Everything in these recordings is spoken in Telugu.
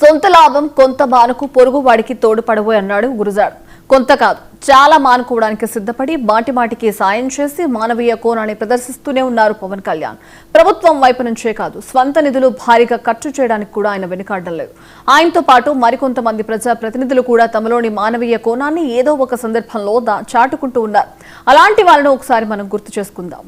సొంత లాభం కొంత మానుకు పొరుగువాడికి తోడుపడవు అన్నాడు గురుజాడు. కొంత కాదు, చాలా మానుకోవడానికి సిద్ధపడి మాటిమాటికి సాయం చేసి మానవీయ కోణాన్ని ప్రదర్శిస్తూనే ఉన్నారు పవన్ కళ్యాణ్. ప్రభుత్వం వైపు నుంచే కాదు, స్వంత నిధులు భారీగా ఖర్చు చేయడానికి కూడా ఆయన వెనుకాడడం లేదు. ఆయనతో పాటు మరికొంతమంది ప్రజా ప్రతినిధులు కూడా తమలోని మానవీయ కోణాన్ని ఏదో ఒక సందర్భంలో చాటుకుంటూ ఉన్నారు. అలాంటి వాళ్ళను ఒకసారి మనం గుర్తు చేసుకుందాం.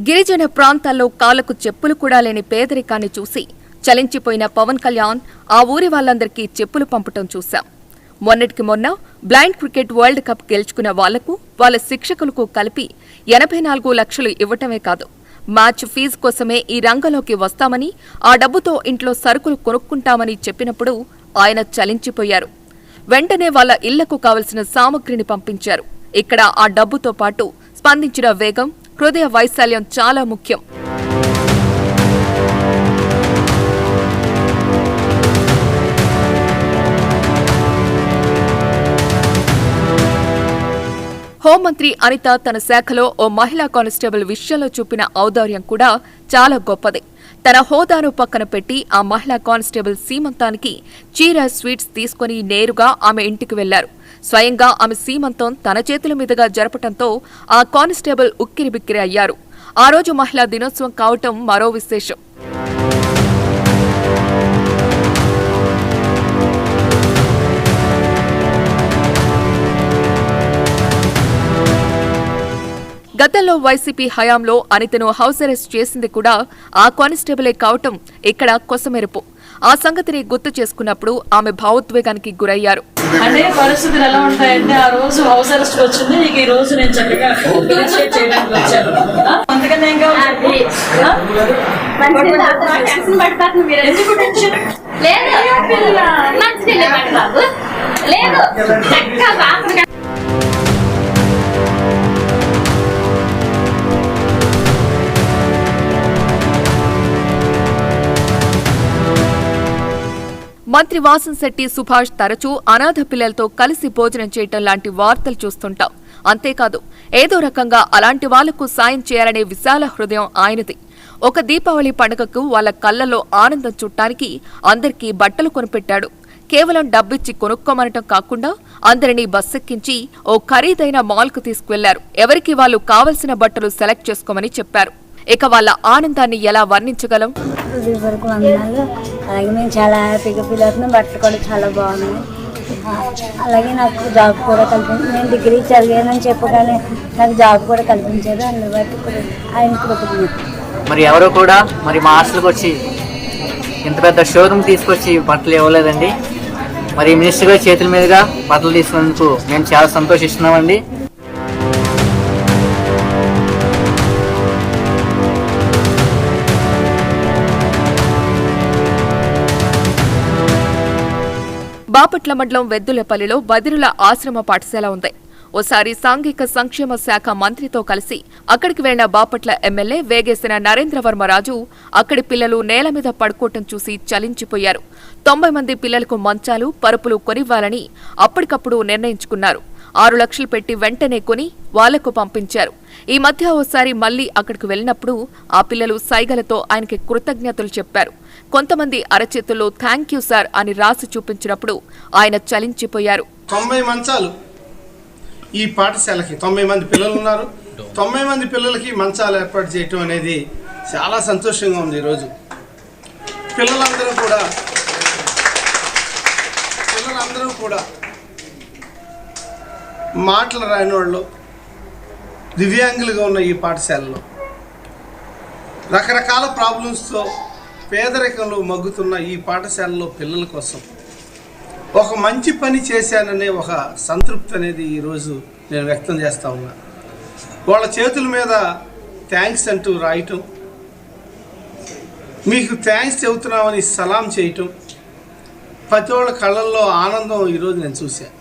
గిరిజన ప్రాంతాల్లో కాళ్లకు చెప్పులు కూడా లేని పేదరికాన్ని చూసి చలించిపోయిన పవన్ కళ్యాణ్ ఆ ఊరి వాళ్ళందరికీ చెప్పులు పంపటం చూశాం. మొన్నటికి మొన్న బ్లైండ్ క్రికెట్ వరల్డ్ కప్ గెలుచుకున్న వాళ్లకు వాళ్ళ శిక్షకులకు కలిపి 84 లక్షలు ఇవ్వటమే కాదు, మ్యాచ్ ఫీజు కోసమే ఈ రంగంలోకి వస్తామని, ఆ డబ్బుతో ఇంట్లో సరుకులు కొనుక్కుంటామని చెప్పినప్పుడు ఆయన చలించిపోయారు. వెంటనే వాళ్ళ ఇళ్లకు కావలసిన సామగ్రిని పంపించారు. ఇక్కడ ఆ డబ్బుతో పాటు స్పందించిన వేగం, హృదయ వైశాల్యం చాలా ముఖ్యం. హోంమంత్రి అనిత తన శాఖలో ఓ మహిళా కానిస్టేబుల్ విషయంలో చూపిన ఔదార్యం కూడా చాలా గొప్పదే. తన హోదాను పక్కన పెట్టి ఆ మహిళా కానిస్టేబుల్ సీమంతానికి చీర, స్వీట్స్ తీసుకుని నేరుగా ఆమె ఇంటికి వెళ్లారు. స్వయంగా ఆమె సీమంతం తన చేతుల మీదుగా జరపటంతో ఆ కానిస్టేబుల్ ఉక్కిరిబిక్కిరి అయ్యారు. ఆ రోజు మహిళా దినోత్సవం కావటం మరో విశేషం. గతంలో వైసీపీ హయాంలో అనితను హౌస్ అరెస్ట్ చేసింది కూడా ఆ కానిస్టేబులే కావటం ఇక్కడ కొసమెరుపు. ఆ సంగతిని గుర్తు చేసుకున్నప్పుడు ఆమె భావోద్వేగానికి గురయ్యారు. అంటే పరిస్థితులు ఎలా ఉంటాయంటే, ఆ రోజు హౌస్ అరెస్ట్ వచ్చింది, నీకు ఈ రోజు నేను చక్కగా చేయడానికి వచ్చాను. అందుకని ఏం కావాలి? ఎందుకు టెన్షన్ లేదు. మంత్రి వాసంశెట్టి సుభాష్ తరచూ అనాథ పిల్లలతో కలిసి భోజనం చేయటం లాంటి వార్తలు చూస్తుంటాం. అంతేకాదు, ఏదో రకంగా అలాంటి వాళ్లకు సాయం చేయాలనే విశాల హృదయం ఆయనది. ఒక దీపావళి పండుగకు వాళ్ల కళ్లలో ఆనందం చుట్టానికి అందరికీ బట్టలు కొనిపెట్టాడు. కేవలం డబ్బిచ్చి కొనుక్కోమనటం కాకుండా అందరినీ బస్సెక్కించి ఓ ఖరీదైన మాల్కు తీసుకువెళ్లారు. ఎవరికి వాళ్లు కావలసిన బట్టలు సెలెక్ట్ చేసుకోమని చెప్పారు. ఇక వాళ్ళ ఆనందాన్ని ఎలా వర్ణించగలం? అలాగే మేము చాలా హ్యాపీగా ఫీల్ అవుతున్నాం. బట్టలు కూడా చాలా బాగున్నాయి. అలాగే నాకు జాబ్ కూడా కల్పించారు. నేను డిగ్రీ చదివానని చెప్పగానే నాకు జాబ్ కూడా కల్పించారు. అందుబాటు ఆయన కృతజ్ఞత. మరి ఎవరు కూడా మరి మా హాస్టల్కి వచ్చి ఇంత పెద్ద షోరూమ్ తీసుకొచ్చి బట్టలు ఇవ్వలేదండి. మరి మినిస్టర్ గారి చేతుల మీదుగా బట్టలు తీసుకున్నందుకు మేము చాలా సంతోషిస్తున్నామండి. బాపట్ల మండలం వెద్దులపల్లిలో బదిరుల ఆశ్రమ పాఠశాల ఉంది. ఓసారి సాంఘిక సంక్షేమ శాఖ మంత్రితో కలిసి అక్కడికి వెళ్లిన బాపట్ల ఎమ్మెల్యే వేగేసిన నరేంద్రవర్మరాజు అక్కడి పిల్లలు నేల మీద పడుకోవటం చూసి చలించిపోయారు. 90 మంది పిల్లలకు మంచాలు, పరుపులు కొనివ్వాలని అప్పటికప్పుడు నిర్ణయించుకున్నారు. 6 లక్షలు పెట్టి వెంటనే కొని వాళ్లకు పంపించారు. ఈ మధ్య ఓసారి మళ్లీ అక్కడికి వెళ్లినప్పుడు ఆ పిల్లలు సైగలతో ఆయనకి కృతజ్ఞతలు చెప్పారు. కొంతమంది అరచేతుల్లో థ్యాంక్ యూ సార్ అని రాసి చూపించినప్పుడు ఆయన చలించిపోయారు. 90 మంచాలు ఈ పాఠశాలకి, 90 మంది పిల్లలు ఉన్నారు. 90 మంది పిల్లలకి మంచాలు ఏర్పాటు చేయటం అనేది చాలా సంతోషంగా ఉంది. ఈరోజు పిల్లలందరూ కూడా మాటలు రాని వాళ్ళు, దివ్యాంగులుగా ఉన్న ఈ పాఠశాలలో రకరకాల ప్రాబ్లమ్స్తో పేదరికంలో మగ్గుతున్న ఈ పాఠశాలలో పిల్లల కోసం ఒక మంచి పని చేశాననే ఒక సంతృప్తి అనేది ఈరోజు నేను వ్యక్తం చేస్తూ ఉన్నా. వాళ్ళ చేతుల మీద థ్యాంక్స్ అంటూ రాయటం, మీకు థ్యాంక్స్ చెబుతున్నామని సలాం చేయటం, ప్రతి వాళ్ళ కళ్ళల్లో ఆనందం ఈరోజు నేను చూశాను.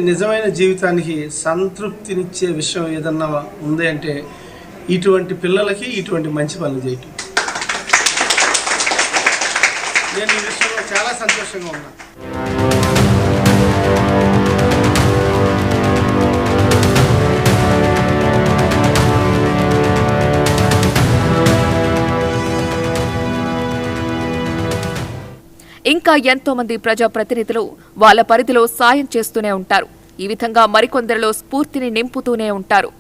నిజమైన జీవితానికి సంతృప్తినిచ్చే విషయం ఏదన్నా ఉంది అంటే ఇటువంటి పిల్లలకి ఇటువంటి మంచి పనులు చేయటం. నేను ఈ విషయంలో చాలా సంతోషంగా ఉన్నా. ఇంకా ఎంతో మంది ప్రజాప్రతినిధులు వాళ్ళ పరిధిలో సాయం చేస్తూనే ఉంటారు. ఈ విధంగా మరికొందరిలో స్ఫూర్తిని నింపుతూనే ఉంటారు.